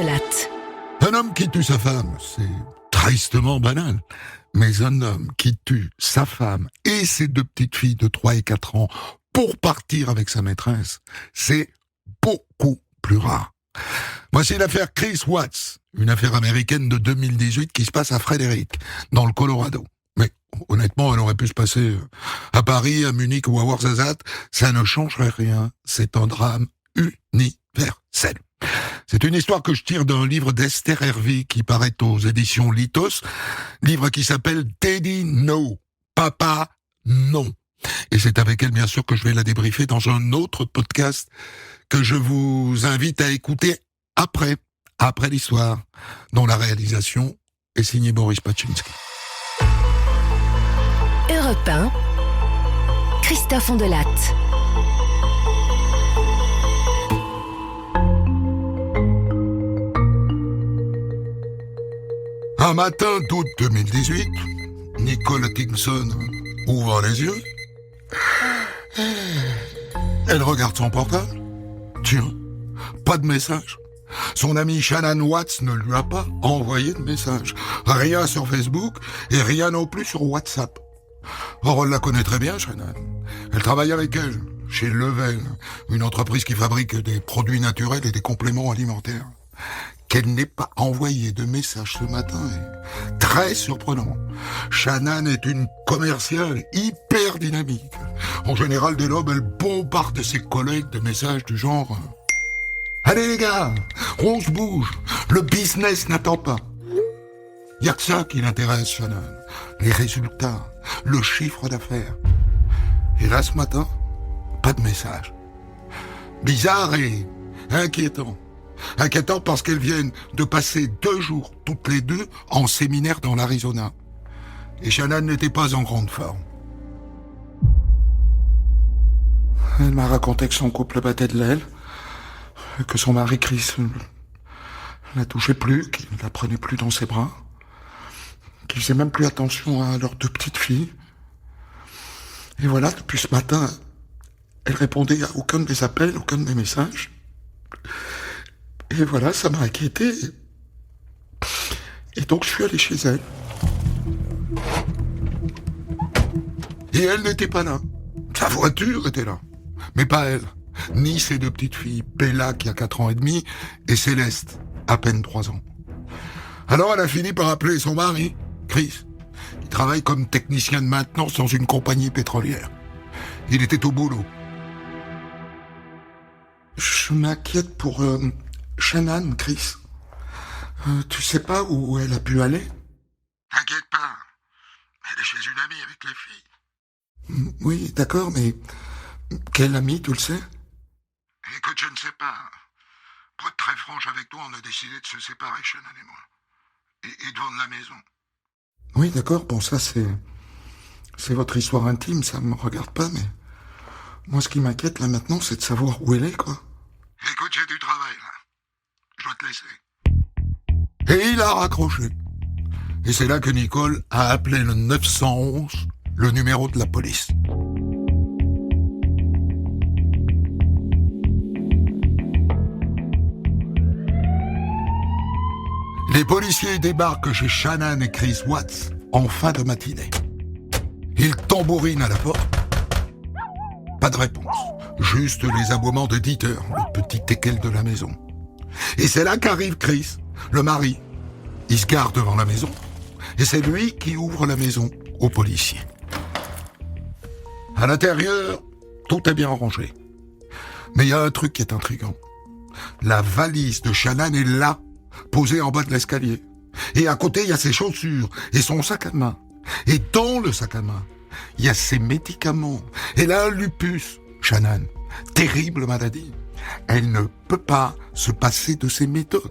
de latte. Un homme qui tue sa femme, c'est tristement banal. Mais un homme qui tue sa femme et ses deux petites filles de 3 et 4 ans pour partir avec sa maîtresse, c'est beaucoup plus rare. Voici l'affaire Chris Watts, une affaire américaine de 2018 qui se passe à Frederick, dans le Colorado. Mais honnêtement, elle aurait pu se passer à Paris, à Munich ou à Ouarzazate, ça ne changerait rien. C'est un drame universel. C'est une histoire que je tire d'un livre d'Esther Hervey qui paraît aux éditions Lithos, livre qui s'appelle Teddy No, Papa Non. Et c'est avec elle, bien sûr, que je vais la débriefer dans un autre podcast que je vous invite à écouter après l'histoire, dont la réalisation est signée Boris Pachynski. Europe 1, Christophe Ondelatte. Un matin d'août 2018, Nicole Hutchinson ouvre les yeux. Elle regarde son portable. Tiens, pas de message. Son ami Shannon Watts ne lui a pas envoyé de message. Rien sur Facebook et rien non plus sur WhatsApp. Or, elle la connaît très bien, Shannon. Elle travaille avec elle, chez Level, une entreprise qui fabrique des produits naturels et des compléments alimentaires. Qu'elle n'ait pas envoyé de message ce matin est très surprenant. Shannon est une commerciale hyper dynamique. En général, dès l'aube, elle bombarde ses collègues de messages du genre « Allez les gars, on se bouge, le business n'attend pas ». Il n'y a que ça qui l'intéresse, Shannon. Les résultats, le chiffre d'affaires. Et là, ce matin, pas de message. Bizarre et inquiétant. Inquiétant parce qu'elles viennent de passer 2 jours, toutes les deux, en séminaire dans l'Arizona. Et Shannon n'était pas en grande forme. Elle m'a raconté que son couple battait de l'aile, que son mari Chris ne la touchait plus, qu'il ne la prenait plus dans ses bras, qu'il faisait même plus attention à leurs 2 petites filles. Et voilà, depuis ce matin, elle répondait à aucun de mes appels, aucun de mes messages. Et voilà, ça m'a inquiété. Et donc je suis allé chez elle. Et elle n'était pas là. Sa voiture était là. Mais pas elle. Ni ses 2 petites filles, Bella qui a 4 ans et demi, et Céleste, à peine 3 ans. Alors elle a fini par appeler son mari, Chris. Il travaille comme technicien de maintenance dans une compagnie pétrolière. Il était au boulot. Je m'inquiète pour Shannon, Chris. Tu sais pas où elle a pu aller? T'inquiète pas. Elle est chez une amie avec les filles. Oui, d'accord, mais quelle amie, tu le sais? Écoute, je ne sais pas. Pour être très franche avec toi, on a décidé de se séparer, Shannon et moi. Et de vendre la maison. Oui, d'accord, bon, ça c'est votre histoire intime, ça me regarde pas, mais moi ce qui m'inquiète là maintenant, c'est de savoir où elle est, quoi. Écoute, j'ai du travail là. Je dois te laisser. Et il a raccroché. Et c'est là que Nicole a appelé le 911, le numéro de la police. Les policiers débarquent chez Shannon et Chris Watts en fin de matinée. Ils tambourinent à la porte. Pas de réponse. Juste les aboiements de Dieter, le petit teckel de la maison. Et c'est là qu'arrive Chris, le mari. Il se gare devant la maison. Et c'est lui qui ouvre la maison aux policiers. À l'intérieur, tout est bien rangé. Mais il y a un truc qui est intriguant. La valise de Shannon est là, posée en bas de l'escalier. Et à côté, il y a ses chaussures et son sac à main. Et dans le sac à main, il y a ses médicaments. Elle a un lupus, Shannon. Terrible maladie. Elle ne peut pas se passer de ses méthodes.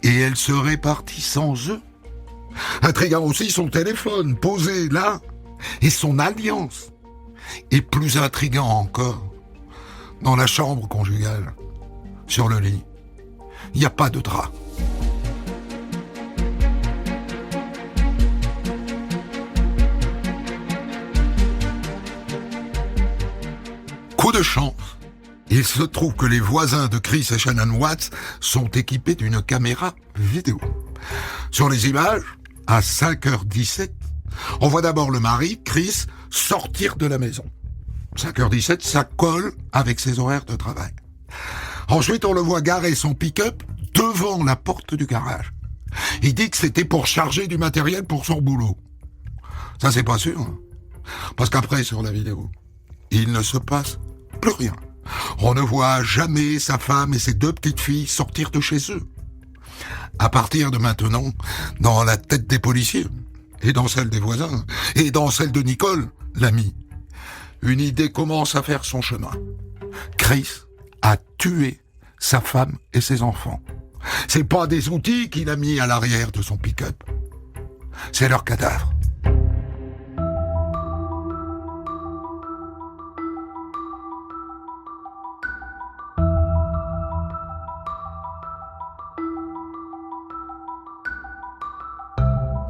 Et elle serait partie sans eux. Intriguant aussi son téléphone, posé là, et son alliance. Et plus intriguant encore, dans la chambre conjugale, sur le lit, il n'y a pas de drap. Coup de chance, Il se trouve que les voisins de Chris et Shannon Watts sont équipés d'une caméra vidéo. Sur les images, à 5h17, on voit d'abord le mari, Chris, sortir de la maison. 5h17, ça colle avec ses horaires de travail. Ensuite, on le voit garer son pick-up devant la porte du garage. Il dit que c'était pour charger du matériel pour son boulot. Ça, c'est pas sûr. Hein. Parce qu'après, sur la vidéo, il ne se passe plus rien. On ne voit jamais sa femme et ses 2 petites filles sortir de chez eux. À partir de maintenant, dans la tête des policiers, et dans celle des voisins, et dans celle de Nicole, l'amie, une idée commence à faire son chemin. Chris a tué sa femme et ses enfants. C'est pas des outils qu'il a mis à l'arrière de son pick-up. C'est leur cadavre.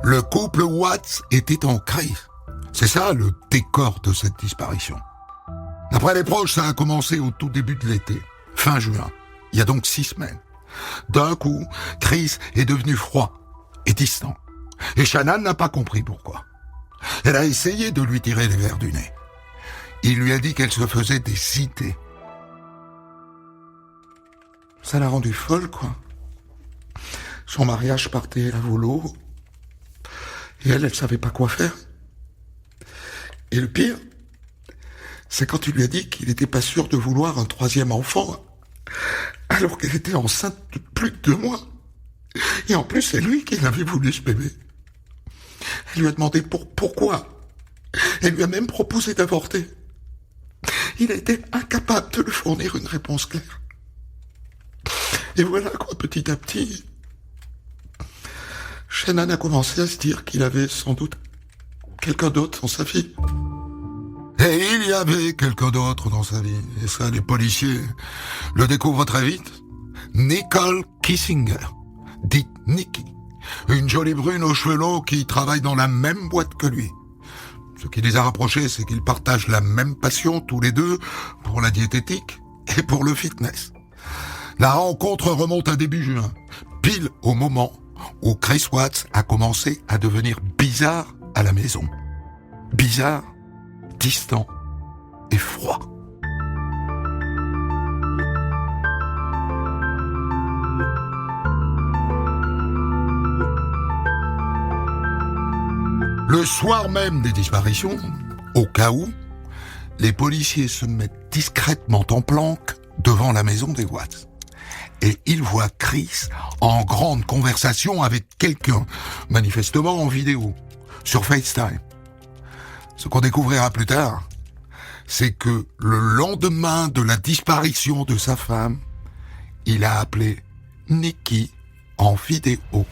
Le couple Watts était en crise. C'est ça le décor de cette disparition. D'après les proches, ça a commencé au tout début de l'été, fin juin. Il y a donc 6 semaines. D'un coup, Chris est devenu froid et distant. Et Shannon n'a pas compris pourquoi. Elle a essayé de lui tirer les verres du nez. Il lui a dit qu'elle se faisait des idées. Ça l'a rendue folle, quoi. Son mariage partait à volo. Et elle savait pas quoi faire. Et le pire, c'est quand il lui a dit qu'il n'était pas sûr de vouloir un 3e enfant, alors qu'elle était enceinte de plus de 2 mois. Et en plus, c'est lui qui avait voulu ce bébé. Elle lui a demandé pourquoi. Elle lui a même proposé d'avorter. Il a été incapable de lui fournir une réponse claire. Et voilà quoi, petit à petit, Shannon a commencé à se dire qu'il avait sans doute quelqu'un d'autre dans sa vie. Et il y avait quelqu'un d'autre dans sa vie. Et ça, les policiers le découvrent très vite. Nicole Kissinger, dite Nikki. Une jolie brune aux cheveux longs qui travaille dans la même boîte que lui. Ce qui les a rapprochés, c'est qu'ils partagent la même passion, tous les deux, pour la diététique et pour le fitness. La rencontre remonte à début juin, pile au moment où Chris Watts a commencé à devenir bizarre à la maison. Bizarre, distant et froid. Le soir même des disparitions, au cas où, les policiers se mettent discrètement en planque devant la maison des Watts. Et ils voient Chris en grande conversation avec quelqu'un, manifestement en vidéo, sur FaceTime. Ce qu'on découvrira plus tard, c'est que le lendemain de la disparition de sa femme, il a appelé Nikki en vidéo.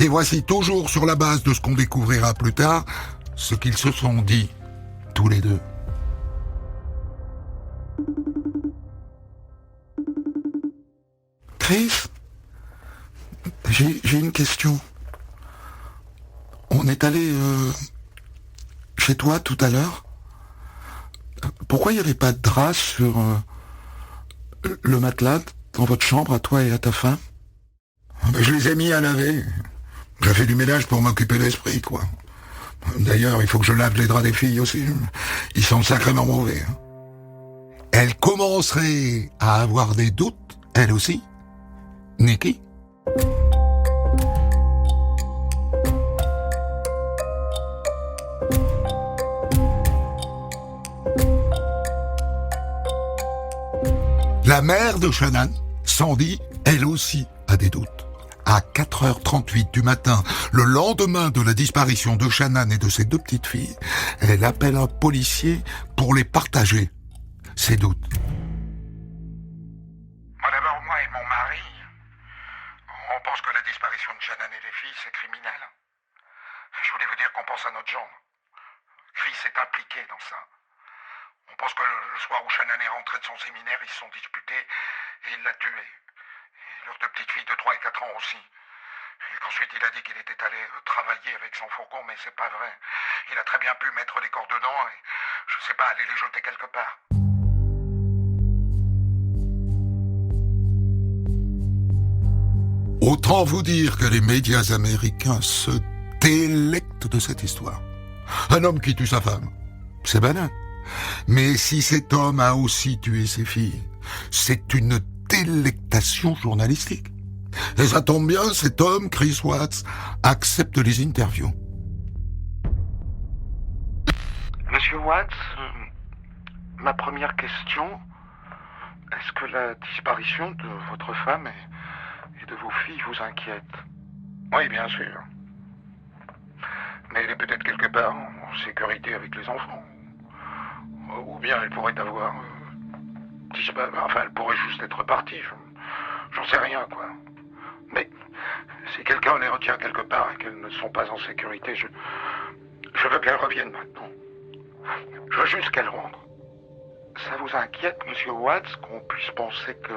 Et voici toujours sur la base de ce qu'on découvrira plus tard, ce qu'ils se sont dit, tous les deux. Chris, j'ai une question. On est allé chez toi tout à l'heure. Pourquoi il n'y avait pas de drap sur le matelas dans votre chambre à toi et à ta femme? Je les ai mis à laver. J'ai fait du ménage pour m'occuper de l'esprit, quoi. D'ailleurs, il faut que je lave les draps des filles aussi. Ils sont sacrément mauvais. Hein. Elle commencerait à avoir des doutes, elle aussi. Nikki? La mère de Shannon, Sandy, elle aussi a des doutes. À 4h38 du matin, le lendemain de la disparition de Shannon et de ses 2 petites filles, elle appelle un policier pour les partager, ses doutes. D'abord, moi et mon mari, on pense que la disparition de Shannon et les filles, c'est criminel. Je voulais vous dire qu'on pense à notre gendre. Chris est impliqué dans ça. On pense que le soir où Shannon est rentré de son séminaire, ils se sont disputés et il l'a tué. Et leurs 2 petites filles de 3 et 4 ans aussi. Et qu'ensuite il a dit qu'il était allé travailler avec son fourgon, mais c'est pas vrai. Il a très bien pu mettre les corps dedans et, je sais pas, aller les jeter quelque part. Autant vous dire que les médias américains se délectent de cette histoire. Un homme qui tue sa femme, c'est banal. Mais si cet homme a aussi tué ses filles, c'est une délectation journalistique. Et ça tombe bien, cet homme, Chris Watts, accepte les interviews. Monsieur Watts, ma première question, est-ce que la disparition de votre femme et de vos filles vous inquiète? Oui, bien sûr. Mais elle est peut-être quelque part en sécurité avec les enfants. Ou bien elle pourrait avoir disparu. Enfin, elle pourrait juste être partie. J'en sais rien, quoi. Mais si quelqu'un les retient quelque part et qu'elles ne sont pas en sécurité, je veux qu'elles reviennent maintenant. Je veux juste qu'elles rentrent. Ça vous inquiète, monsieur Watts, qu'on puisse penser que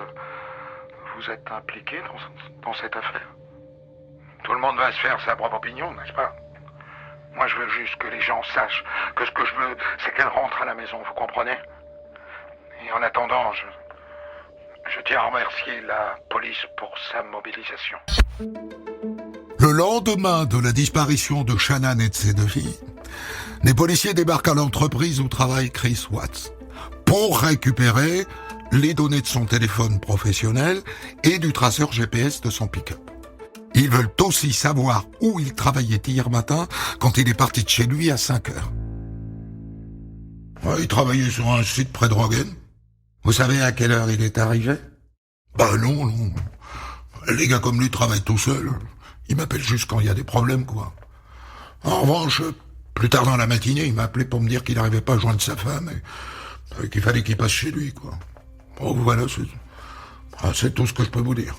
vous êtes impliqué dans cette affaire? Tout le monde va se faire sa propre opinion, n'est-ce pas? Moi, je veux juste que les gens sachent que ce que je veux, c'est qu'elles rentrent à la maison, vous comprenez? Et en attendant, je tiens à remercier la police pour sa mobilisation. Le lendemain de la disparition de Shannan et de ses deux filles, les policiers débarquent à l'entreprise où travaille Chris Watts pour récupérer les données de son téléphone professionnel et du traceur GPS de son pick-up. Ils veulent aussi savoir où il travaillait hier matin quand il est parti de chez lui à 5 heures. Ouais, il travaillait sur un site près de Rogen. Vous savez à quelle heure il est arrivé? Bah non. Les gars comme lui travaillent tout seuls. Ils m'appellent juste quand il y a des problèmes, quoi. En revanche, plus tard dans la matinée, il m'a appelé pour me dire qu'il n'arrivait pas à joindre sa femme et qu'il fallait qu'il passe chez lui, quoi. Bon, voilà, c'est tout ce que je peux vous dire.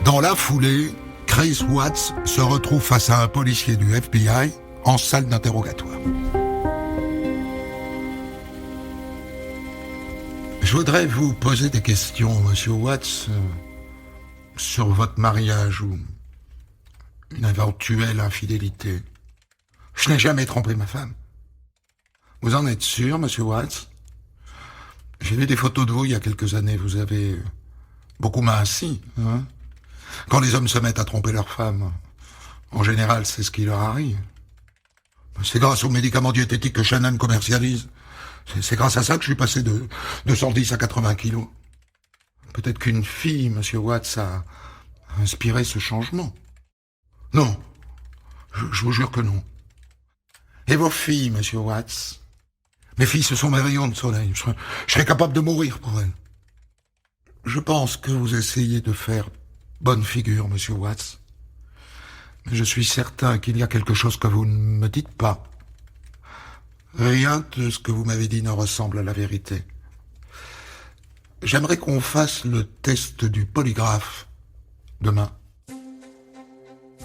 Dans la foulée, Chris Watts se retrouve face à un policier du FBI en salle d'interrogatoire. Je voudrais vous poser des questions, monsieur Watts, sur votre mariage ou une éventuelle infidélité. Je n'ai jamais trompé ma femme. Vous en êtes sûr, monsieur Watts? J'ai vu des photos de vous il y a quelques années. Vous avez beaucoup minci, hein? Quand les hommes se mettent à tromper leurs femmes, en général, c'est ce qui leur arrive. C'est grâce aux médicaments diététiques que Shannan commercialise. C'est grâce à ça que je suis passé de 110 à 80 kilos. Peut-être qu'une fille, monsieur Watts, a inspiré ce changement. Non, je vous jure que non. Et vos filles, monsieur Watts? Mes filles, ce sont mes rayons de soleil. Je serais capable de mourir pour elles. Je pense que vous essayez de faire bonne figure, monsieur Watts. Mais je suis certain qu'il y a quelque chose que vous ne me dites pas. Rien de ce que vous m'avez dit ne ressemble à la vérité. J'aimerais qu'on fasse le test du polygraphe demain.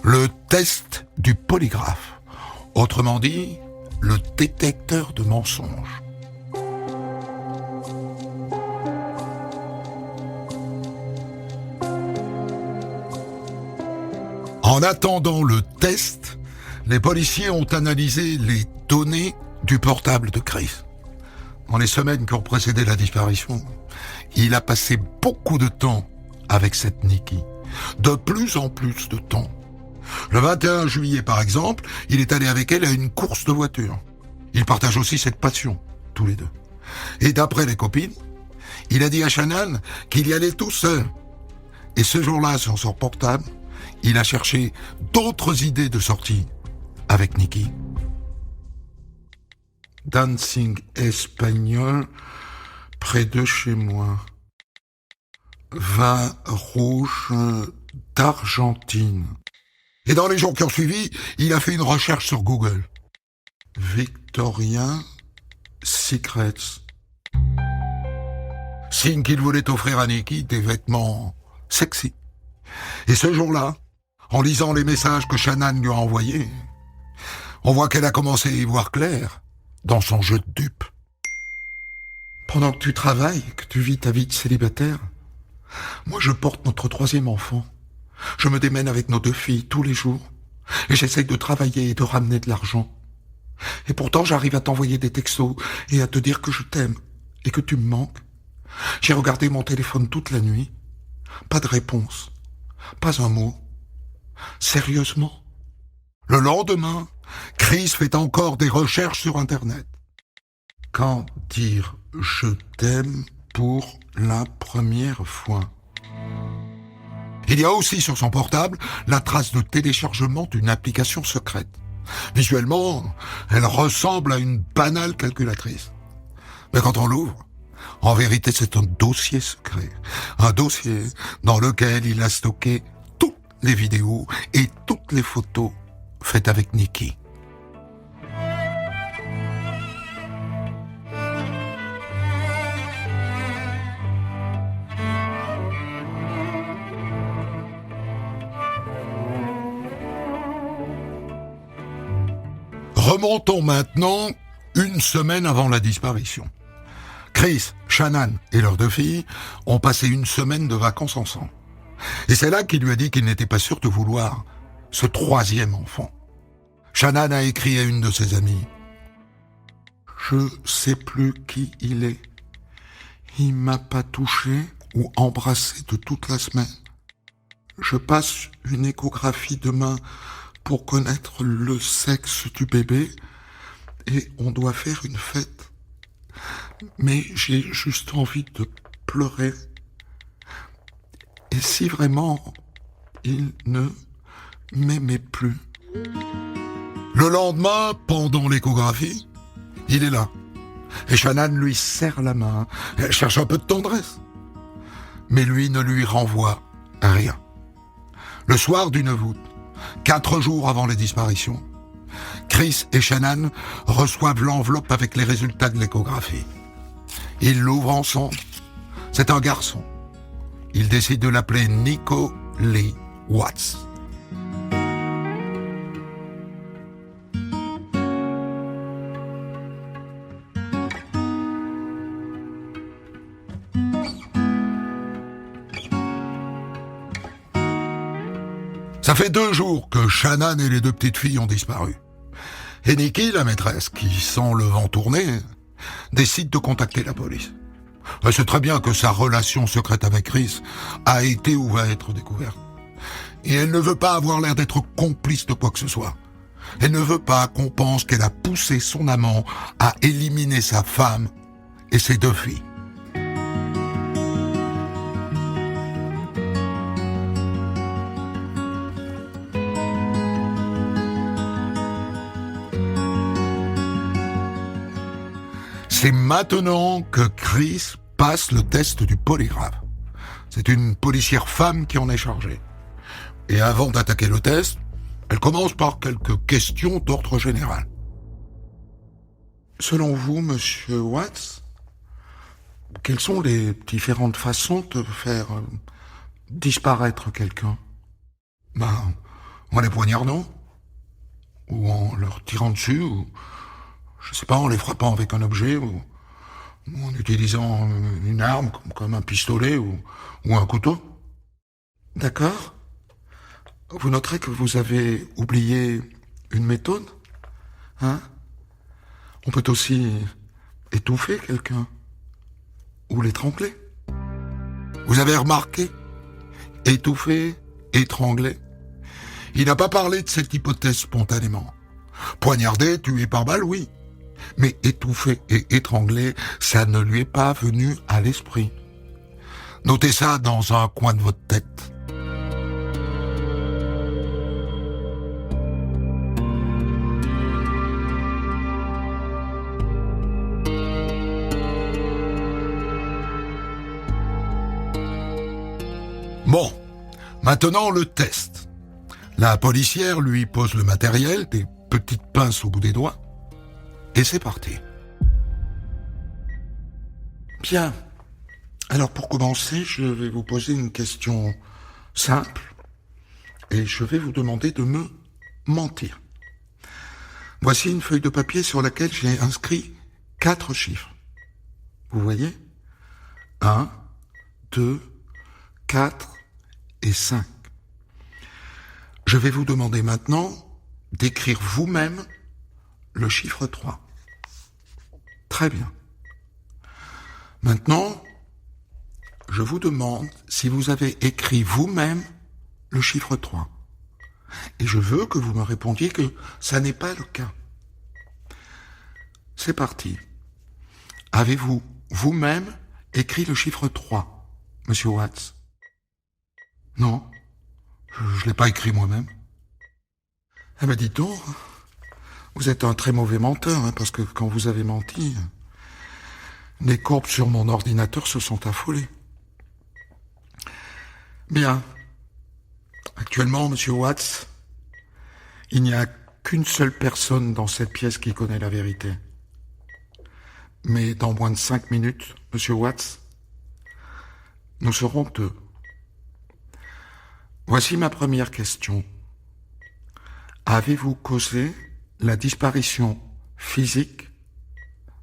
Le test du polygraphe. Autrement dit, le détecteur de mensonges. En attendant le test, les policiers ont analysé les données du portable de Chris. Dans les semaines qui ont précédé la disparition, il a passé beaucoup de temps avec cette Nikki. De plus en plus de temps. Le 21 juillet, par exemple, il est allé avec elle à une course de voiture. Ils partagent aussi cette passion, tous les deux. Et d'après les copines, il a dit à Shannan qu'il y allait tout seul. Et ce jour-là, sur son portable, il a cherché d'autres idées de sortie avec Nikki. Dancing espagnol près de chez moi. Vin rouge d'Argentine. Et dans les jours qui ont suivi, il a fait une recherche sur Google. Victorian Secrets. Signe qu'il voulait offrir à Nikki des vêtements sexy. Et ce jour-là, en lisant les messages que Shannan lui a envoyés, on voit qu'elle a commencé à y voir clair dans son jeu de dupe. Pendant que tu travailles, que tu vis ta vie de célibataire, moi je porte notre 3e enfant. Je me démène avec nos 2 filles tous les jours. Et j'essaye de travailler et de ramener de l'argent. Et pourtant j'arrive à t'envoyer des textos et à te dire que je t'aime et que tu me manques. J'ai regardé mon téléphone toute la nuit. Pas de réponse. Pas un mot. Sérieusement. Le lendemain, Chris fait encore des recherches sur Internet. Quand dire « je t'aime » pour la première fois? Il y a aussi sur son portable la trace de téléchargement d'une application secrète. Visuellement, elle ressemble à une banale calculatrice. Mais quand on l'ouvre, en vérité c'est un dossier secret. Un dossier dans lequel il a stocké toutes les vidéos et toutes les photos faites avec Nikki. Remontons maintenant une semaine avant la disparition. Chris, Shannan et leurs 2 filles ont passé une semaine de vacances ensemble. Et c'est là qu'il lui a dit qu'il n'était pas sûr de vouloir ce 3e enfant. Shannan a écrit à une de ses amies. « Je sais plus qui il est. Il m'a pas touché ou embrassé de toute la semaine. Je passe une échographie demain pour connaître le sexe du bébé et on doit faire une fête. Mais j'ai juste envie de pleurer. Et si vraiment il ne m'aimait plus. » Le lendemain, pendant l'échographie, il est là. Et Shannan lui serre la main. Elle cherche un peu de tendresse. Mais lui ne lui renvoie rien. Le soir du 9 août, 4 jours avant les disparitions, Chris et Shannan reçoivent l'enveloppe avec les résultats de l'échographie. Ils l'ouvrent ensemble. C'est un garçon. Ils décident de l'appeler Nico Lee Watts. Ça fait 2 jours que Shannan et les 2 petites filles ont disparu. Et Nikki, la maîtresse, qui sent le vent tourner, décide de contacter la police. Elle sait très bien que sa relation secrète avec Chris a été ou va être découverte. Et elle ne veut pas avoir l'air d'être complice de quoi que ce soit. Elle ne veut pas qu'on pense qu'elle a poussé son amant à éliminer sa femme et ses 2 filles. C'est maintenant que Chris passe le test du polygraphe. C'est une policière femme qui en est chargée. Et avant d'attaquer le test, elle commence par quelques questions d'ordre général. Selon vous, monsieur Watts, quelles sont les différentes façons de faire disparaître quelqu'un? En les poignardant, ou en leur tirant dessus, ou je sais pas, en les frappant avec un objet, ou en utilisant une arme comme un pistolet ou un couteau. D'accord. Vous noterez que vous avez oublié une méthode, hein? On peut aussi étouffer quelqu'un ou l'étrangler. Vous avez remarqué? Étouffer, étrangler. Il n'a pas parlé de cette hypothèse spontanément. Poignarder, tuer par balle, oui. Mais étouffer et étrangler, ça ne lui est pas venu à l'esprit. Notez ça dans un coin de votre tête. Bon, maintenant le test. La policière lui pose le matériel, des petites pinces au bout des doigts, et c'est parti. Bien. Alors pour commencer, je vais vous poser une question simple, et je vais vous demander de me mentir. Voici une feuille de papier sur laquelle j'ai inscrit 4 chiffres. Vous voyez? 1, 2, 4 et 5. Je vais vous demander maintenant d'écrire vous-même le chiffre 3. Très bien. Maintenant, je vous demande si vous avez écrit vous-même le chiffre 3. Et je veux que vous me répondiez que ça n'est pas le cas. C'est parti. Avez-vous vous-même écrit le chiffre 3, Monsieur Watts? Non, je l'ai pas écrit moi-même. Eh ben dites donc, vous êtes un très mauvais menteur, parce que quand vous avez menti, les courbes sur mon ordinateur se sont affolées. Bien. Actuellement, Monsieur Watts, il n'y a qu'une seule personne dans cette pièce qui connaît la vérité. Mais dans moins de 5 minutes, Monsieur Watts, nous serons 2. Voici ma première question. Avez-vous causé la disparition physique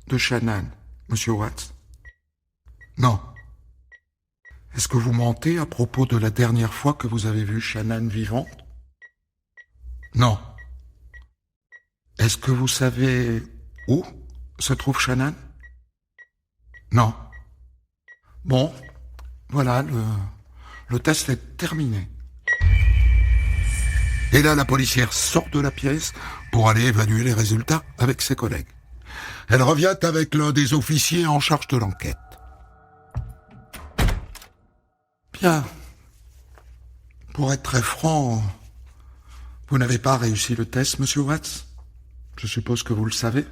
de Shannan, Monsieur Watts? Non. Est-ce que vous mentez à propos de la dernière fois que vous avez vu Shannan vivante? Non. Est-ce que vous savez où se trouve Shannan? Non. Bon, voilà, le test est terminé. Et là, la policière sort de la pièce pour aller évaluer les résultats avec ses collègues. Elle revient avec l'un des officiers en charge de l'enquête. Bien. Pour être très franc, vous n'avez pas réussi le test, Monsieur Watts. Je suppose que vous le savez.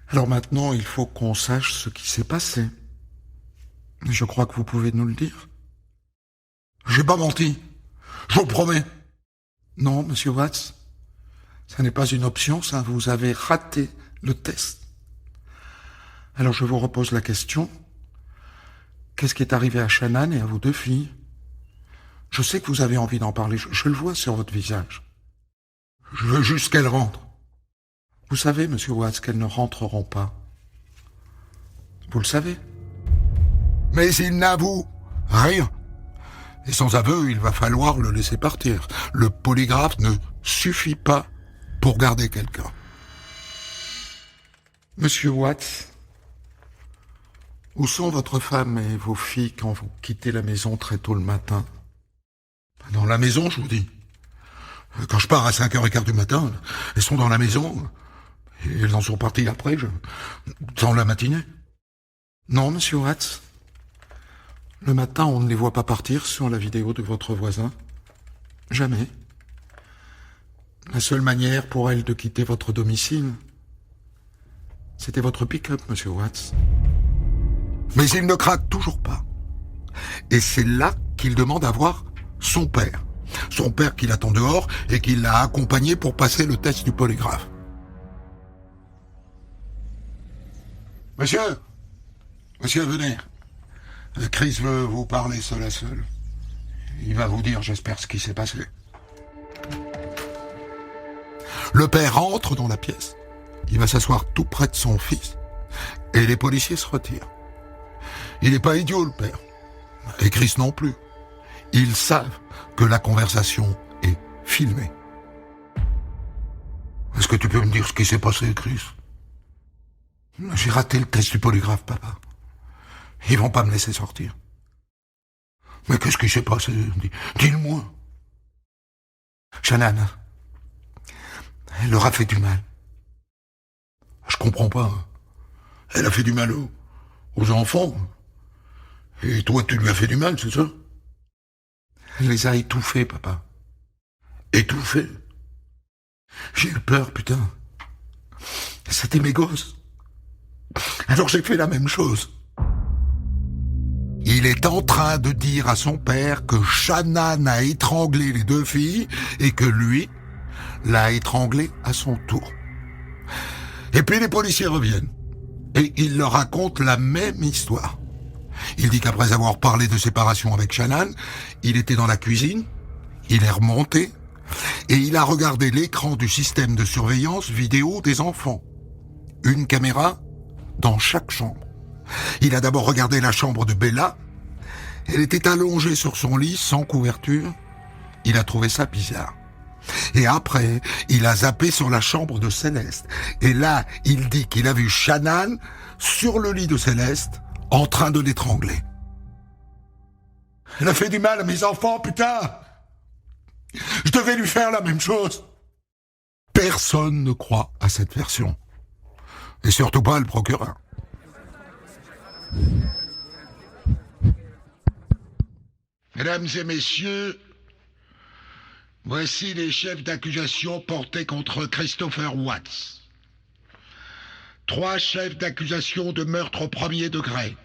Alors maintenant, il faut qu'on sache ce qui s'est passé. Je crois que vous pouvez nous le dire. J'ai pas menti. Je vous promets. Non, Monsieur Watts. Ça n'est pas une option, ça. Vous avez raté le test. Alors je vous repose la question. Qu'est-ce qui est arrivé à Shannan et à vos 2 filles? Je sais que vous avez envie d'en parler. Je le vois sur votre visage. Je veux juste qu'elles rentrent. Vous savez, Monsieur Watts, qu'elles ne rentreront pas. Vous le savez. Mais il n'avoue rien. Et sans aveu, il va falloir le laisser partir. Le polygraphe ne suffit pas pour garder quelqu'un. Monsieur Watts, où sont votre femme et vos filles quand vous quittez la maison très tôt le matin? Dans la maison, je vous dis. Quand je pars à 5h15 du matin, elles sont dans la maison. Et elles en sont parties après, dans la matinée. Non, Monsieur Watts. Le matin, on ne les voit pas partir sur la vidéo de votre voisin. Jamais. La seule manière pour elles de quitter votre domicile, c'était votre pick-up, Monsieur Watts. Mais il ne craque toujours pas. Et c'est là qu'il demande à voir son père. Son père qui l'attend dehors et qui l'a accompagné pour passer le test du polygraphe. Monsieur, venez. Chris veut vous parler seul à seul. Il va vous dire, j'espère, ce qui s'est passé. Le père entre dans la pièce. Il va s'asseoir tout près de son fils. Et les policiers se retirent. Il n'est pas idiot, le père. Et Chris non plus. Ils savent que la conversation est filmée. Est-ce que tu peux me dire ce qui s'est passé, Chris? J'ai raté le test du polygraphe, papa. Ils vont pas me laisser sortir. Mais qu'est-ce qui s'est passé? Dis-le-moi. Shannan, elle leur a fait du mal. Je comprends pas. Elle a fait du mal aux enfants. Et toi, tu lui as fait du mal, c'est ça? Elle les a étouffés, papa. Étouffés? J'ai eu peur, putain. C'était mes gosses. Alors j'ai fait la même chose. Il est en train de dire à son père que Shannan a étranglé les 2 filles et que lui l'a étranglé à son tour. Et puis les policiers reviennent et il leur raconte la même histoire. Il dit qu'après avoir parlé de séparation avec Shannan, il était dans la cuisine, il est remonté et il a regardé l'écran du système de surveillance vidéo des enfants. Une caméra dans chaque chambre. Il a d'abord regardé la chambre de Bella. Elle était allongée sur son lit sans couverture. Il a trouvé ça bizarre. Et après, il a zappé sur la chambre de Céleste. Et là, il dit qu'il a vu Shannan sur le lit de Céleste en train de l'étrangler. Elle a fait du mal à mes enfants, putain! Je devais lui faire la même chose. Personne ne croit à cette version. Et surtout pas le procureur. Mesdames et messieurs, voici les chefs d'accusation portés contre Christopher Watts. 3 chefs d'accusation de meurtre au premier degré.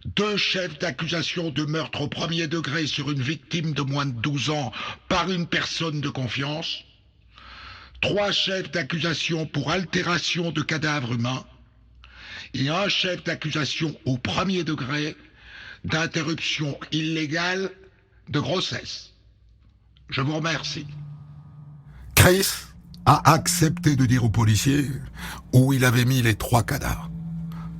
2 chefs d'accusation de meurtre au premier degré sur une victime de moins de 12 ans par une personne de confiance. 3 chefs d'accusation pour altération de cadavres humains. Et 1 chef d'accusation au premier degré d'interruption illégale de grossesse. Je vous remercie. Chris a accepté de dire aux policiers où il avait mis les 3 cadavres.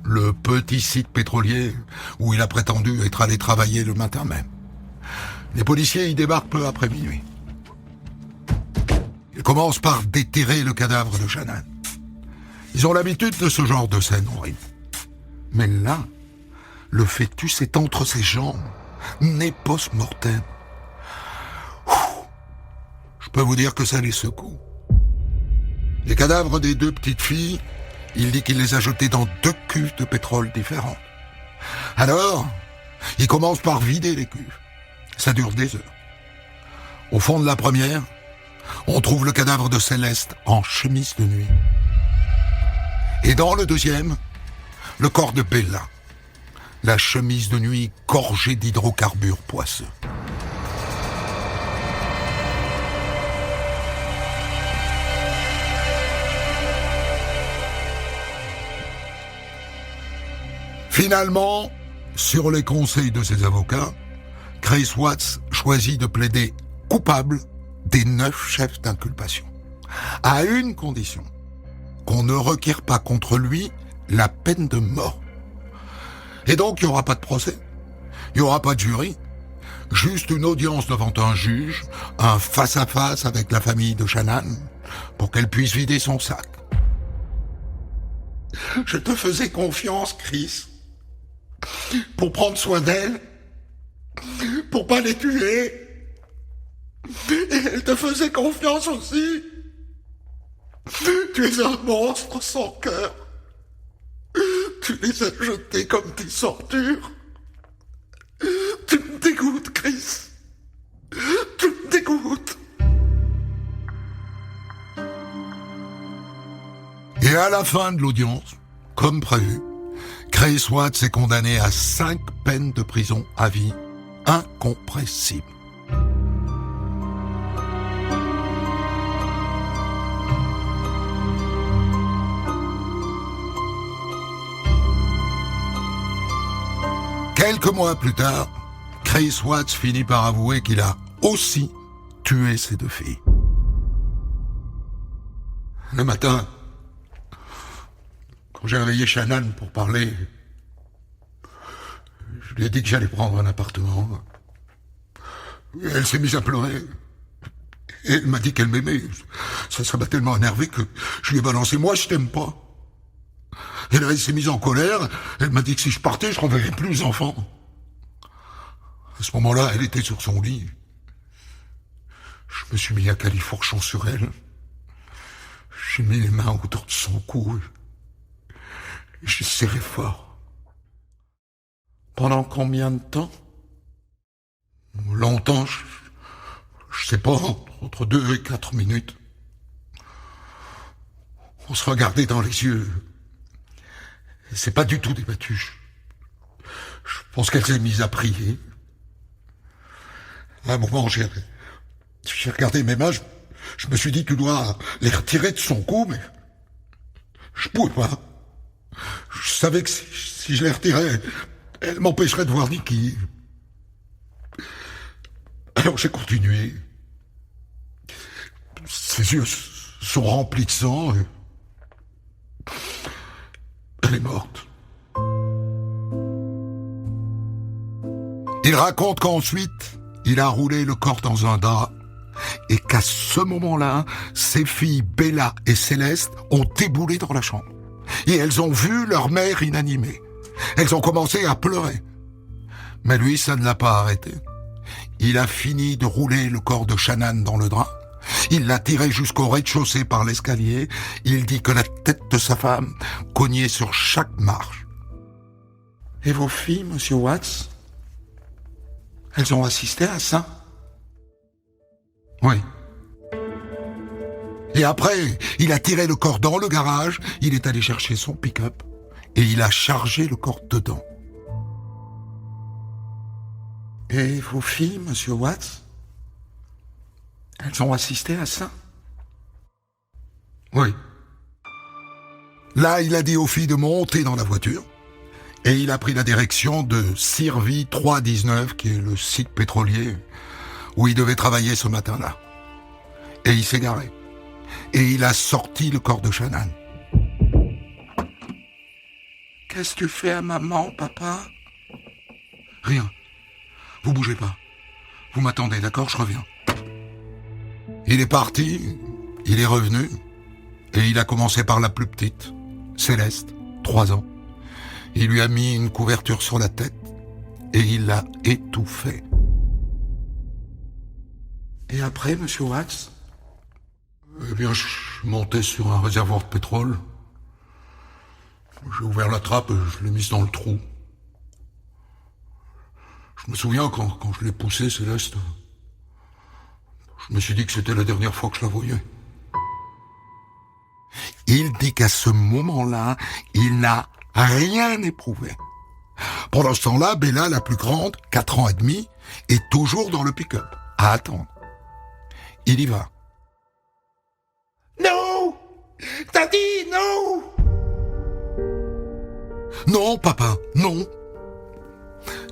Le petit site pétrolier où il a prétendu être allé travailler le matin même. Les policiers y débarquent peu après minuit. Ils commencent par déterrer le cadavre de Shannon. Ils ont l'habitude de ce genre de scène horrible. Mais là, le fœtus est entre ses jambes, né post-mortem. Je peux vous dire que ça les secoue. Les cadavres des 2 petites filles, il dit qu'il les a jetés dans 2 cuves de pétrole différentes. Alors, il commence par vider les cuves. Ça dure des heures. Au fond de la première, on trouve le cadavre de Céleste en chemise de nuit. Et dans le deuxième, le corps de Bella, la chemise de nuit gorgée d'hydrocarbures poisseux. Finalement, sur les conseils de ses avocats, Chris Watts choisit de plaider coupable des 9 chefs d'inculpation, à une condition, qu'on ne requiert pas contre lui la peine de mort. Et donc, il n'y aura pas de procès, il n'y aura pas de jury, juste une audience devant un juge, un face-à-face avec la famille de Shannon, pour qu'elle puisse vider son sac. Je te faisais confiance, Chris, pour prendre soin d'elle, pour pas les tuer. Et elle te faisait confiance aussi. Tu es un monstre sans cœur. Tu les as jetés comme des ordures. Tu me dégoûtes, Chris. Tu me dégoûtes. Et à la fin de l'audience, comme prévu, Chris Watts est condamné à 5 peines de prison à vie incompressibles. Quelques mois plus tard, Chris Watts finit par avouer qu'il a aussi tué ses 2 filles. Le matin, quand j'ai réveillé Shannon pour parler, je lui ai dit que j'allais prendre un appartement. Et elle s'est mise à pleurer. Et elle m'a dit qu'elle m'aimait. Ça m'a tellement énervé que je lui ai balancé « Moi, je t'aime pas ». Et là, elle s'est mise en colère. Elle m'a dit que si je partais, je ne reverrais plus les enfants. À ce moment-là, elle était sur son lit. Je me suis mis à califourchon sur elle. J'ai mis les mains autour de son cou. J'ai serré fort. Pendant combien de temps? Longtemps, je sais pas, entre 2 et 4 minutes. On se regardait dans les yeux. C'est pas du tout débattu. Je pense qu'elle s'est mise à prier. À un moment, j'ai regardé mes mains, je me suis dit, tu dois les retirer de son cou, mais je pouvais pas. Je savais que si je les retirais, elle m'empêcherait de voir Nicky. Alors j'ai continué. Ses yeux sont remplis de sang. Elle est morte. Il raconte qu'ensuite, il a roulé le corps dans un drap et qu'à ce moment-là, ses filles Bella et Céleste ont déboulé dans la chambre. Et elles ont vu leur mère inanimée. Elles ont commencé à pleurer. Mais lui, ça ne l'a pas arrêté. Il a fini de rouler le corps de Shannan dans le drap. Il l'a tiré jusqu'au rez-de-chaussée par l'escalier. Il dit que la tête de sa femme cognait sur chaque marche. Et vos filles, monsieur Watts, elles ont assisté à ça? Oui. Et après, il a tiré le corps dans le garage, il est allé chercher son pick-up et il a chargé le corps dedans. Et vos filles, monsieur Watts, elles ont assisté à ça? Oui. Là, il a dit aux filles de monter dans la voiture et il a pris la direction de Sirvi 319, qui est le site pétrolier où il devait travailler ce matin-là. Et il s'est garé. Et il a sorti le corps de Shannan. Qu'est-ce que tu fais à maman, papa? Rien. Vous bougez pas. Vous m'attendez, d'accord? Je reviens. Il est parti, il est revenu, et il a commencé par la plus petite, Céleste, 3 ans. Il lui a mis une couverture sur la tête, et il l'a étouffée. Et après, monsieur Watts? Eh bien, je montais sur un réservoir de pétrole. J'ai ouvert la trappe et je l'ai mise dans le trou. Je me souviens quand je l'ai poussée, Céleste, je me suis dit que c'était la dernière fois que je la voyais. Il dit qu'à ce moment-là, il n'a rien éprouvé. Pendant ce temps-là, Bella, la plus grande, 4 ans et demi, est toujours dans le pick-up, à attendre. Il y va. Non! T'as dit non! Non, papa, non.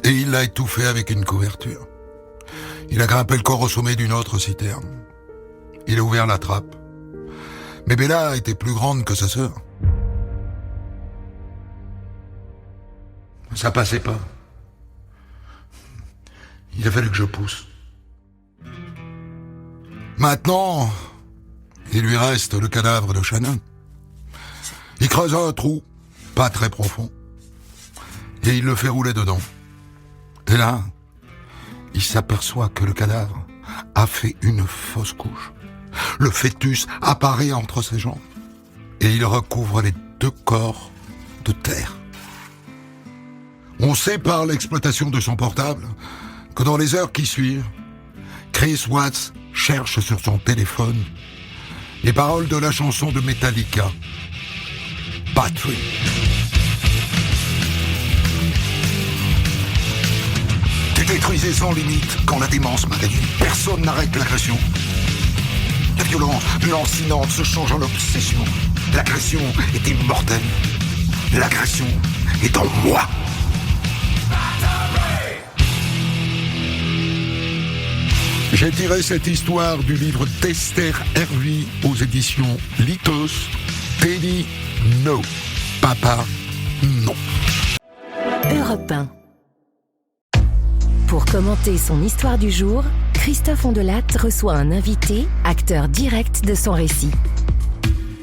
Et il l'a étouffé avec une couverture. Il a grimpé le corps au sommet d'une autre citerne. Il a ouvert la trappe. Mais Bella était plus grande que sa sœur. Ça passait pas. Il a fallu que je pousse. Maintenant, il lui reste le cadavre de Shannan. Il creuse un trou, pas très profond, et il le fait rouler dedans. Et là, il s'aperçoit que le cadavre a fait une fausse couche. Le fœtus apparaît entre ses jambes, et il recouvre les 2 corps de terre. On sait par l'exploitation de son portable que dans les heures qui suivent, Chris Watts cherche sur son téléphone les paroles de la chanson de Metallica, Battery. Tu détruisais sans limite quand la démence m'a gagné. Personne n'arrête l'agression. La violence lancinante se change en obsession. L'agression est immortelle. L'agression est en moi. J'ai tiré cette histoire du livre d'Esther Hervy aux éditions Lithos. Teddy, no. Papa, non. Europe 1. Pour commenter son histoire du jour, Christophe Ondelatte reçoit un invité, acteur direct de son récit.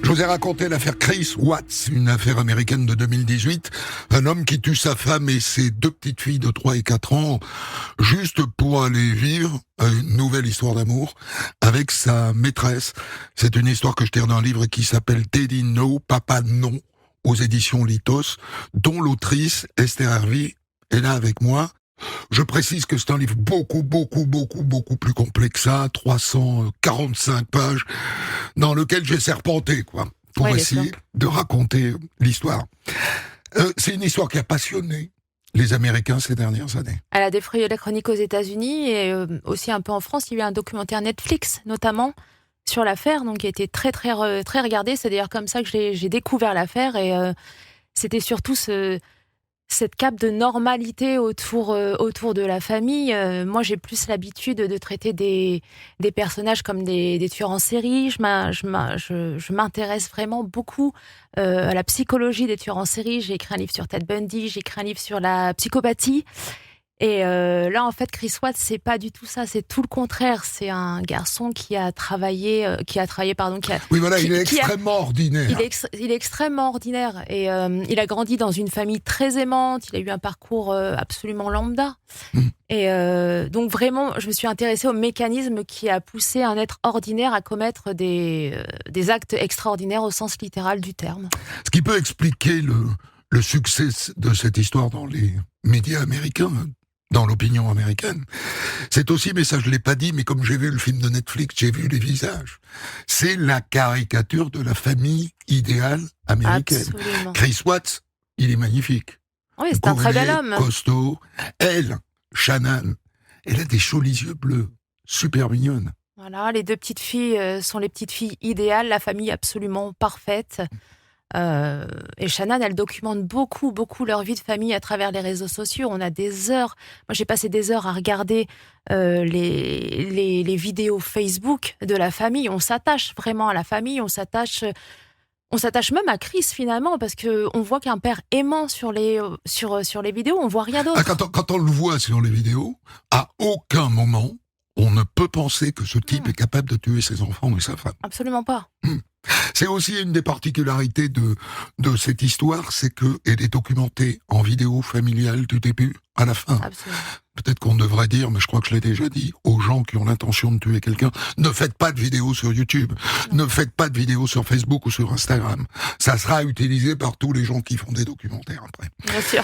Je vous ai raconté l'affaire Chris Watts, une affaire américaine de 2018. Un homme qui tue sa femme et ses 2 petites filles de 3 et 4 ans, juste pour aller vivre une nouvelle histoire d'amour avec sa maîtresse. C'est une histoire que je tire d'un livre qui s'appelle Teddy No, Papa Non, aux éditions Lithos, dont l'autrice Esther Hervy est là avec moi. Je précise que c'est un livre beaucoup plus complet que ça, 345 pages, dans lequel j'ai serpenté, pour essayer de raconter l'histoire. C'est une histoire qui a passionné les Américains ces dernières années. Elle a défrayé la chronique aux États-Unis et aussi un peu en France. Il y a eu un documentaire Netflix, notamment, sur l'affaire, donc qui a été très regardé. C'est d'ailleurs comme ça que j'ai découvert l'affaire et c'était surtout cette cape de normalité autour de la famille. Moi, j'ai plus l'habitude de traiter des personnages comme des tueurs en série. Je m'intéresse vraiment beaucoup à la psychologie des tueurs en série. J'ai écrit un livre sur Ted Bundy, j'ai écrit un livre sur la psychopathie. Et là, en fait, Chris Watts, c'est pas du tout ça. C'est tout le contraire. C'est un garçon qui a travaillé, Oui, voilà, il est extrêmement ordinaire. Il est extrêmement ordinaire. Et il a grandi dans une famille très aimante. Il a eu un parcours absolument lambda. Et donc vraiment, je me suis intéressée au mécanisme qui a poussé un être ordinaire à commettre des actes extraordinaires au sens littéral du terme. Ce qui peut expliquer le succès de cette histoire dans les médias américains, dans l'opinion américaine, c'est aussi, mais ça je l'ai pas dit, mais comme j'ai vu le film de Netflix, j'ai vu les visages. C'est la caricature de la famille idéale américaine. Absolument. Chris Watts, il est magnifique. Oui, c'est un très bel homme. Costaud. Elle, Shannon, elle a des jolis yeux bleus, super mignonne. Voilà, les 2 petites filles sont les petites filles idéales, la famille absolument parfaite. Et Shannon, elle documente beaucoup leur vie de famille à travers les réseaux sociaux. On a des heures. Moi, j'ai passé des heures à regarder les vidéos Facebook de la famille. On s'attache vraiment à la famille. On s'attache même à Chris finalement parce que on voit qu'un père aimant sur les vidéos. On voit rien d'autre. Quand on le voit sur les vidéos, à aucun moment on ne peut penser que ce type est capable de tuer ses enfants et sa femme. Absolument pas. C'est aussi une des particularités de cette histoire, c'est qu'elle est documentée en vidéo familiale du début à la fin. Absolument. Peut-être qu'on devrait dire, mais je crois que je l'ai déjà dit, aux gens qui ont l'intention de tuer quelqu'un, ne faites pas de vidéos sur YouTube, ne faites pas de vidéos sur Facebook ou sur Instagram. Ça sera utilisé par tous les gens qui font des documentaires après. Bien sûr.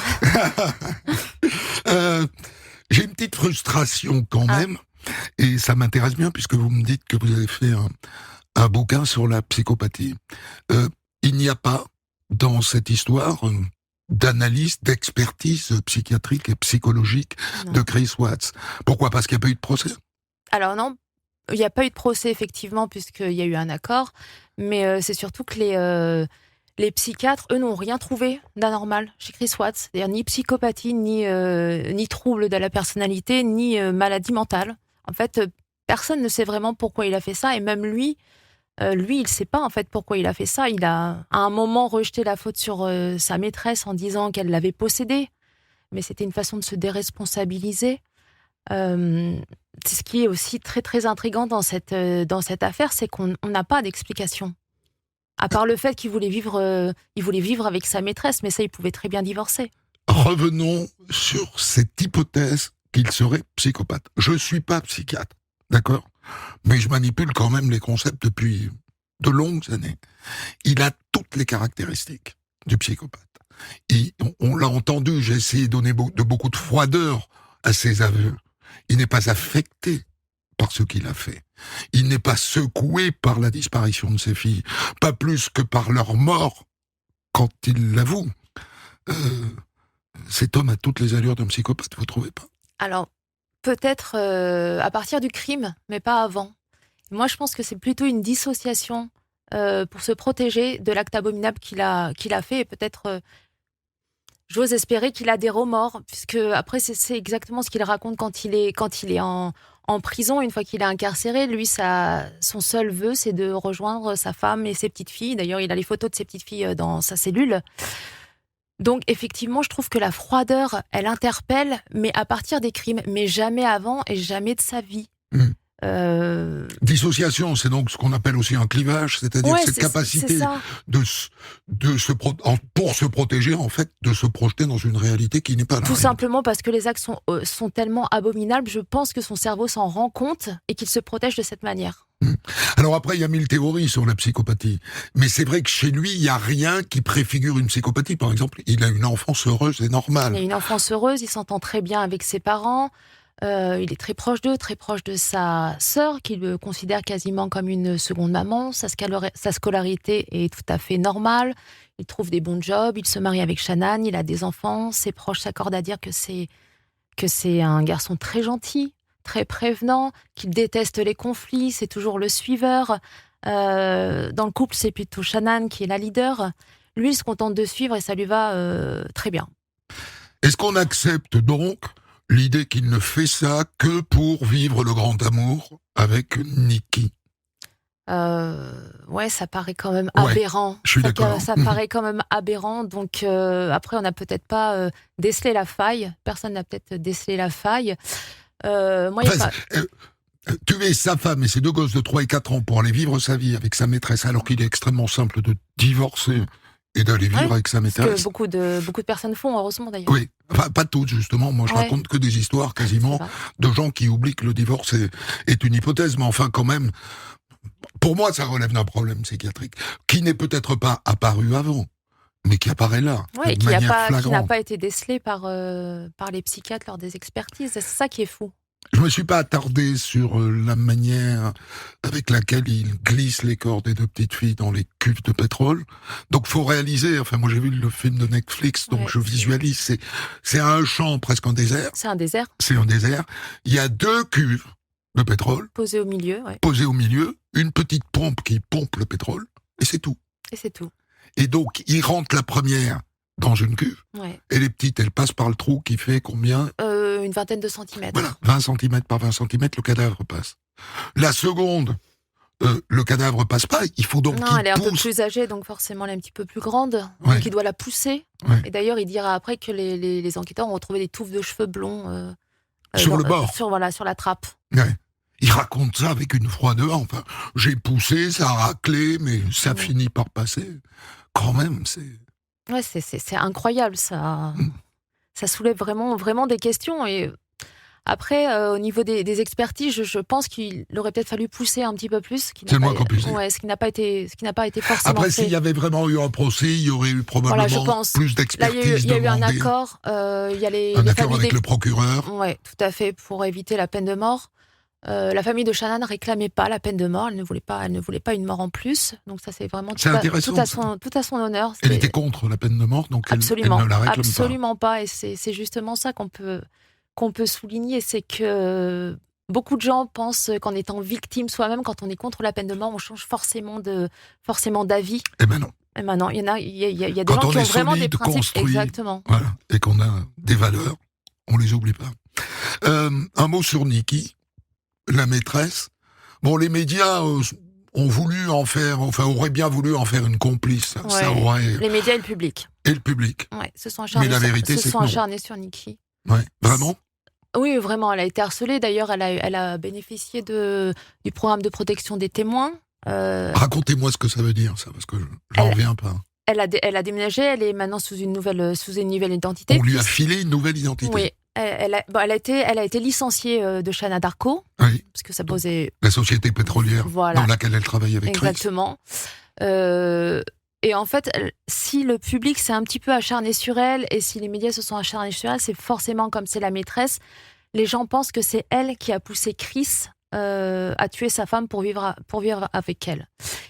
J'ai une petite frustration quand même, et ça m'intéresse bien puisque vous me dites que vous avez fait un bouquin sur la psychopathie. Il n'y a pas, dans cette histoire, d'analyse, d'expertise psychiatrique et psychologique de Chris Watts. Pourquoi ? Parce qu'il n'y a pas eu de procès ? Alors non, il n'y a pas eu de procès, effectivement, puisqu'il y a eu un accord. Mais c'est surtout que les psychiatres, eux, n'ont rien trouvé d'anormal chez Chris Watts. C'est-à-dire ni psychopathie, ni trouble de la personnalité, ni maladie mentale. En fait, personne ne sait vraiment pourquoi il a fait ça. Et même lui, il ne sait pas en fait pourquoi il a fait ça. Il a à un moment rejeté la faute sur sa maîtresse en disant qu'elle l'avait possédé. Mais c'était une façon de se déresponsabiliser. C'est ce qui est aussi très très intriguant dans cette affaire, c'est qu'on n'a pas d'explication. À part le fait qu'il voulait vivre avec sa maîtresse, mais ça, il pouvait très bien divorcer. Revenons sur cette hypothèse qu'il serait psychopathe. Je ne suis pas psychiatre, d'accord ? Mais je manipule quand même les concepts depuis de longues années. Il a toutes les caractéristiques du psychopathe. Et on l'a entendu, j'ai essayé de donner beaucoup de froideur à ses aveux. Il n'est pas affecté par ce qu'il a fait. Il n'est pas secoué par la disparition de ses filles, pas plus que par leur mort quand il l'avoue. Cet homme a toutes les allures d'un psychopathe, vous ne trouvez pas ? Alors, peut-être à partir du crime, mais pas avant. Moi, je pense que c'est plutôt une dissociation pour se protéger de l'acte abominable qu'il a fait. Et peut-être, j'ose espérer qu'il a des remords, puisque après, c'est exactement ce qu'il raconte quand il est en prison, une fois qu'il est incarcéré. Lui, son seul vœu, c'est de rejoindre sa femme et ses petites filles. D'ailleurs, il a les photos de ses petites filles dans sa cellule. Donc, effectivement, je trouve que la froideur, elle interpelle, mais à partir des crimes, mais jamais avant et jamais de sa vie. Dissociation, c'est donc ce qu'on appelle aussi un clivage, c'est-à-dire cette capacité pour se protéger, en fait, de se projeter dans une réalité qui n'est pas là. Tout simplement parce que les actes sont tellement abominables, je pense que son cerveau s'en rend compte et qu'il se protège de cette manière. Alors après, il y a 1000 théories sur la psychopathie. Mais c'est vrai que chez lui, il n'y a rien qui préfigure une psychopathie. Par exemple, il a une enfance heureuse et normale. Il a une enfance heureuse, il s'entend très bien avec ses parents. Il est très proche d'eux, très proche de sa sœur, qu'il le considère quasiment comme une seconde maman. Sa scolarité est tout à fait normale. Il trouve des bons jobs, il se marie avec Shannon, il a des enfants. Ses proches s'accordent à dire que c'est un garçon très gentil, très prévenant, qu'il déteste les conflits, c'est toujours le suiveur. Dans le couple, c'est plutôt Shannon qui est la leader. Lui, il se contente de suivre et ça lui va très bien. Est-ce qu'on accepte donc l'idée qu'il ne fait ça que pour vivre le grand amour avec Nikki ? Ouais, ça paraît quand même Ouais, aberrant. je suis d'accord. Ça paraît quand même aberrant. Donc après, on n'a peut-être pas décelé la faille. Personne n'a peut-être décelé la faille. Moi, il y a Enfin, pas. tuer sa femme et ses 2 gosses de 3 et 4 ans pour aller vivre sa vie avec sa maîtresse, alors qu'il est extrêmement simple de divorcer et d'aller vivre Ouais, avec sa ce maîtresse. que beaucoup de personnes font, heureusement d'ailleurs. Oui, enfin pas toutes justement. Moi, je Ouais. raconte que des histoires C'est quasiment vrai. de gens qui oublient que le divorce est une hypothèse, mais enfin quand même, pour moi, ça relève d'un problème psychiatrique qui n'est peut-être pas apparu avant, mais qui apparaît là, Ouais, et de qui manière n'a flagrante. pas été décelé par les psychiatres lors des expertises. C'est ça qui est fou. Je me suis pas attardé sur la manière avec laquelle ils glissent les corps des 2 petites filles dans les cuves de pétrole. Donc faut réaliser, enfin moi j'ai vu le film de Netflix, donc Ouais, je visualise, c'est un champ presque en désert, c'est un désert c'est un désert, il y a 2 cuves de pétrole posé au milieu, ouais. posées au milieu, une petite pompe qui pompe le pétrole, et c'est tout. Et c'est tout. Et donc ils rentrent la première dans une cuve, Ouais. et les petites elles passent par le trou qui fait combien? Une vingtaine de centimètres. Voilà, 20 cm par 20 cm, le cadavre passe. La seconde, le cadavre passe pas, il faut donc Non, qu'il elle est un peu pousse. plus âgée, donc forcément elle est un petit peu plus grande. Ouais. Donc il doit la pousser. Ouais. Et d'ailleurs, il dira après que les enquêteurs ont retrouvé des touffes de cheveux blonds Sur le bord. sur la trappe. Ouais. Il raconte ça avec une froideur, enfin, j'ai poussé, ça a raclé, mais ça Ouais. finit par passer. Quand même, c'est... Ouais, c'est incroyable, ça. Ça soulève vraiment des questions. Et après, au niveau des expertises, je pense qu'il aurait peut-être fallu pousser un petit peu plus. C'est le moins qu'on puisse dire. Ouais, ce qui n'a pas été forcément Après, fait. s'il y avait vraiment eu un procès, il y aurait eu probablement Voilà, je pense. plus Là, d'expertise il y a eu un demandée. accord. Il y a les Un accord familles avec des... le procureur. Ouais, tout à fait, pour éviter la peine de mort. La famille de Shannan ne réclamait pas la peine de mort. Elle ne voulait pas une mort en plus. Donc ça, c'est vraiment C'est intéressant, tout à son honneur. Elle C'est- était contre la peine de mort, donc elle Absolument, ne la réclame absolument pas. Et c'est justement ça qu'on peut souligner, c'est que beaucoup de gens pensent qu'en étant victime soi-même, quand on est contre la peine de mort, on change forcément d'avis. pas. Eh ben non. Et maintenant, il y a des Quand gens on qui ont est vraiment des solide, principes. construit, Exactement. Voilà, et qu'on a des valeurs, on les oublie pas. Un mot sur Nikki, la maîtresse. Bon, les médias ont voulu en faire, enfin auraient bien voulu en faire une complice. Ouais. Ça aurait... Les médias et le public. Et le public. Ouais, se sont acharnés, Mais la vérité, c'est que non. acharnés sur Nikki. Ouais. Vraiment. Oui, vraiment, elle a été harcelée. D'ailleurs, elle a bénéficié du programme de protection des témoins. Racontez-moi ce que ça veut dire, ça, parce que j'en Elle- reviens pas. Elle a déménagé. Elle est maintenant sous une nouvelle identité. On lui a filé une nouvelle identité. Oui. Elle a été licenciée de Chana Darko, Oui. parce que ça posait... La société pétrolière Voilà. dans laquelle elle travaille avec Chris. Exactement. Et en fait, si le public s'est un petit peu acharné sur elle, et si les médias se sont acharnés sur elle, c'est forcément comme c'est la maîtresse. Les gens pensent que c'est elle qui a poussé Chris à tuer sa femme pour vivre avec elle.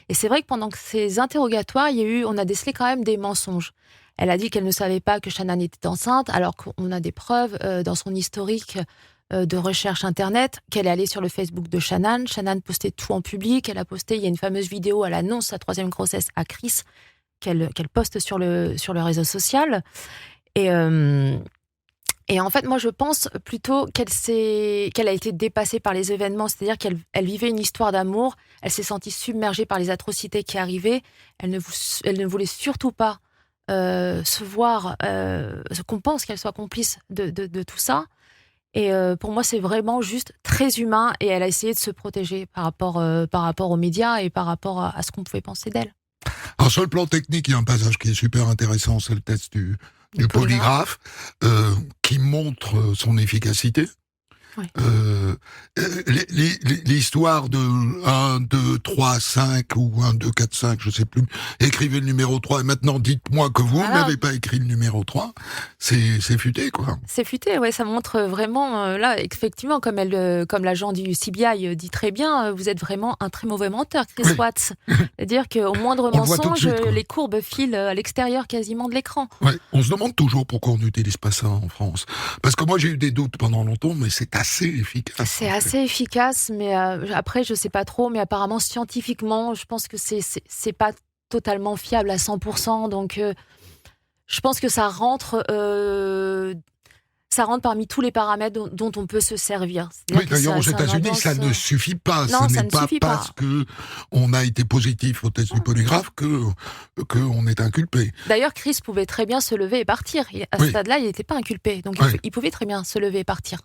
Et c'est vrai que pendant ces interrogatoires, on a décelé quand même des mensonges. Elle a dit qu'elle ne savait pas que Shannan était enceinte, alors qu'on a des preuves dans son historique de recherche internet, qu'elle est allée sur le Facebook de Shannan. Shannan postait tout en public. Elle a posté, il y a une fameuse vidéo, elle annonce sa 3e grossesse à Chris, qu'elle poste sur le réseau social. Et en fait, moi, je pense plutôt qu'elle a été dépassée par les événements, c'est-à-dire qu'elle vivait une histoire d'amour, elle s'est sentie submergée par les atrocités qui arrivaient, elle ne voulait surtout pas se voir, qu'on pense qu'elle soit complice de tout ça. Et pour moi, c'est vraiment juste très humain, et elle a essayé de se protéger par rapport aux médias et par rapport à ce qu'on pouvait penser d'elle. Alors sur le plan technique, il y a un passage qui est super intéressant, c'est le test du polygraphe, qui montre son efficacité. Ouais. L'histoire de 1, 2, 3, 5 ou 1, 2, 4, 5, je sais plus, écrivez le numéro 3 et maintenant dites-moi que vous n'avez pas écrit le numéro 3, c'est futé, quoi. C'est futé, ouais, ça montre vraiment, là, effectivement, comme l'agent du CBI dit très bien, vous êtes vraiment un très mauvais menteur, Chris Watts. C'est-à-dire qu'au moindre On le voit tout de mensonge, suite, quoi. les courbes filent à l'extérieur quasiment de l'écran. Ouais, on se demande toujours pourquoi on n'utilise pas ça en France. Parce que moi j'ai eu des doutes pendant longtemps, mais c'est assez efficace. C'est assez efficace, mais après, je sais pas trop, mais apparemment, scientifiquement, je pense que c'est pas totalement fiable à 100%, donc je pense que ça rentre ça rentre parmi tous les paramètres dont on peut se servir. Oui, d'ailleurs, aux États-Unis, ça ne suffit pas. Non, ce ça n'est ne pas suffit pas. parce qu'on a été positif au test du polygraphe qu'on est inculpé. D'ailleurs, Chris pouvait très bien se lever et partir. À ce stade-là, il n'était pas inculpé. Donc, il pouvait très bien se lever et partir.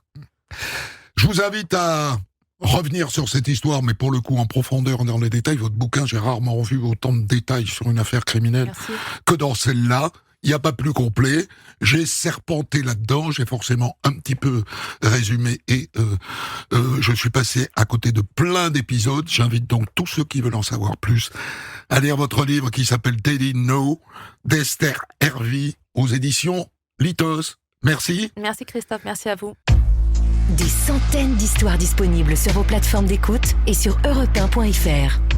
Je vous invite à revenir sur cette histoire, mais pour le coup, en profondeur, dans les détails. Votre bouquin, j'ai rarement vu autant de détails sur une affaire criminelle que dans celle-là. Il n'y a pas plus complet. J'ai serpenté là-dedans, j'ai forcément un petit peu résumé et je suis passé à côté de plein d'épisodes. J'invite donc tous ceux qui veulent en savoir plus à lire votre livre qui s'appelle Daily No d'Esther Hervy aux éditions Litos. Merci. Merci Christophe, merci à vous. Des centaines d'histoires disponibles sur vos plateformes d'écoute et sur europe1.fr.